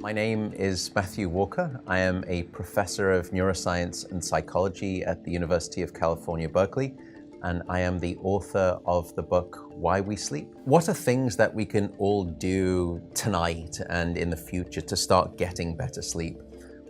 My name is Matthew Walker. I am a professor of neuroscience and psychology at the University of California, Berkeley, and I am the author of the book, Why We Sleep. What are things that we can all do tonight and in the future to start getting better sleep?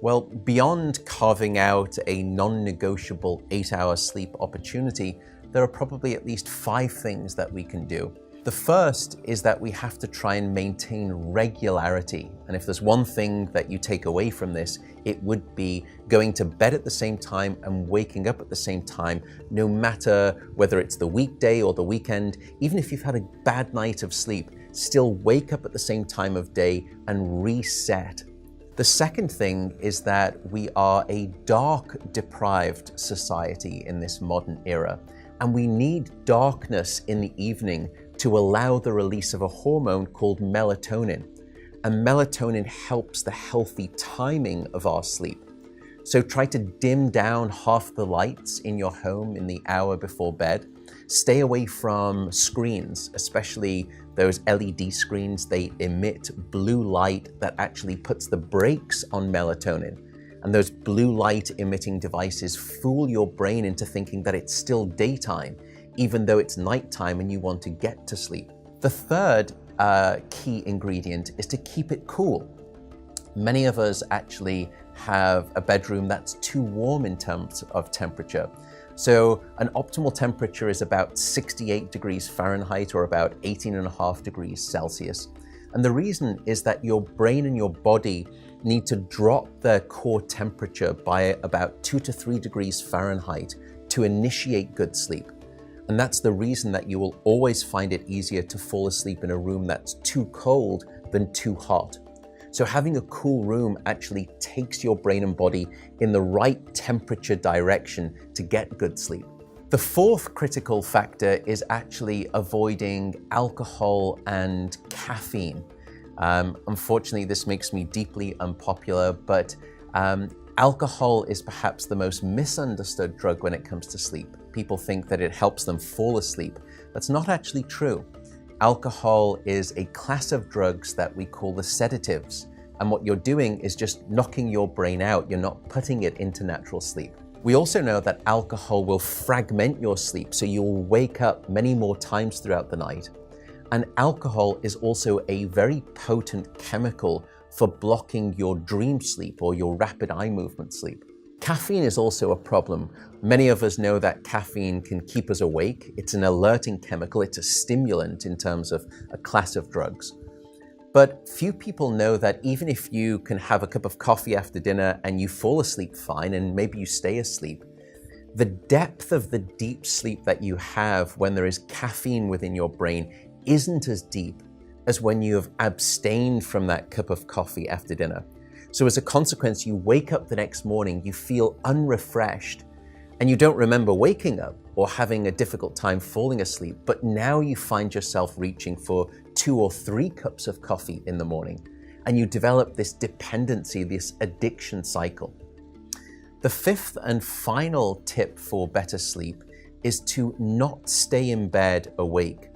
Well, beyond carving out a non-negotiable 8-hour sleep opportunity, there are probably at least 5 things that we can do. The first is that we have to try and maintain regularity. And if there's one thing that you take away from this, it would be going to bed at the same time and waking up at the same time, no matter whether it's the weekday or the weekend. Even if you've had a bad night of sleep, still wake up at the same time of day and reset. The second thing is that we are a dark-deprived society in this modern era, and we need darkness in the evening to allow the release of a hormone called melatonin. And melatonin helps the healthy timing of our sleep. So try to dim down half the lights in your home in the hour before bed. Stay away from screens, especially those LED screens. They emit blue light that actually puts the brakes on melatonin. And those blue light emitting devices fool your brain into thinking that it's still daytime, even though it's nighttime and you want to get to sleep. The third key ingredient is to keep it cool. Many of us actually have a bedroom that's too warm in terms of temperature. So an optimal temperature is about 68 degrees Fahrenheit or about 18.5 degrees Celsius. And the reason is that your brain and your body need to drop their core temperature by about 2 to 3 degrees Fahrenheit to initiate good sleep. And that's the reason that you will always find it easier to fall asleep in a room that's too cold than too hot. So having a cool room actually takes your brain and body in the right temperature direction to get good sleep. The fourth critical factor is actually avoiding alcohol and caffeine. Unfortunately, this makes me deeply unpopular, but alcohol is perhaps the most misunderstood drug when it comes to sleep. People think that it helps them fall asleep. That's not actually true. Alcohol is a class of drugs that we call the sedatives. And what you're doing is just knocking your brain out. You're not putting it into natural sleep. We also know that alcohol will fragment your sleep, so you'll wake up many more times throughout the night. And alcohol is also a very potent chemical for blocking your dream sleep or your rapid eye movement sleep. Caffeine is also a problem. Many of us know that caffeine can keep us awake. It's an alerting chemical. It's a stimulant in terms of a class of drugs. But few people know that even if you can have a cup of coffee after dinner and you fall asleep fine and maybe you stay asleep, the depth of the deep sleep that you have when there is caffeine within your brain isn't as deep as when you have abstained from that cup of coffee after dinner. So as a consequence, you wake up the next morning, you feel unrefreshed, and you don't remember waking up or having a difficult time falling asleep, but now you find yourself reaching for 2 or 3 cups of coffee in the morning, and you develop this dependency, this addiction cycle. The fifth and final tip for better sleep is to not stay in bed awake.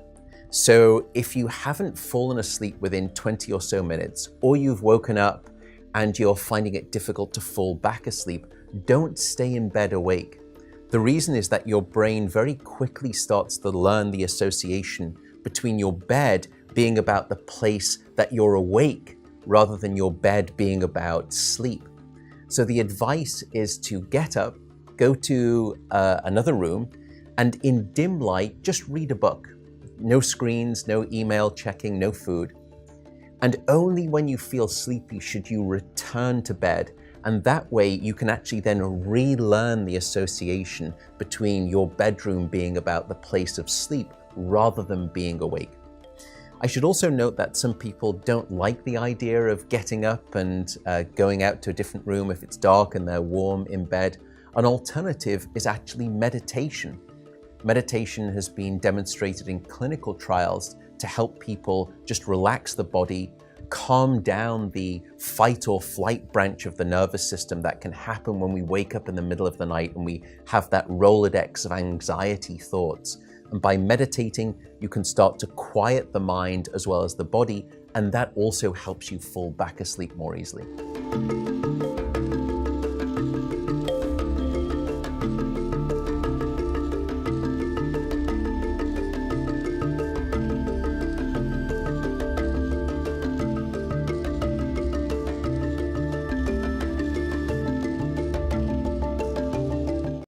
So if you haven't fallen asleep within 20 or so minutes, or you've woken up and you're finding it difficult to fall back asleep, don't stay in bed awake. The reason is that your brain very quickly starts to learn the association between your bed being about the place that you're awake rather than your bed being about sleep. So the advice is to get up, go to another room, and in dim light, just read a book. No screens, no email checking, no food. And only when you feel sleepy should you return to bed. And that way you can actually then relearn the association between your bedroom being about the place of sleep rather than being awake. I should also note that some people don't like the idea of getting up and going out to a different room if it's dark and they're warm in bed. An alternative is actually meditation. Meditation has been demonstrated in clinical trials to help people just relax the body, calm down the fight or flight branch of the nervous system that can happen when we wake up in the middle of the night and we have that Rolodex of anxiety thoughts. And by meditating, you can start to quiet the mind as well as the body, and that also helps you fall back asleep more easily.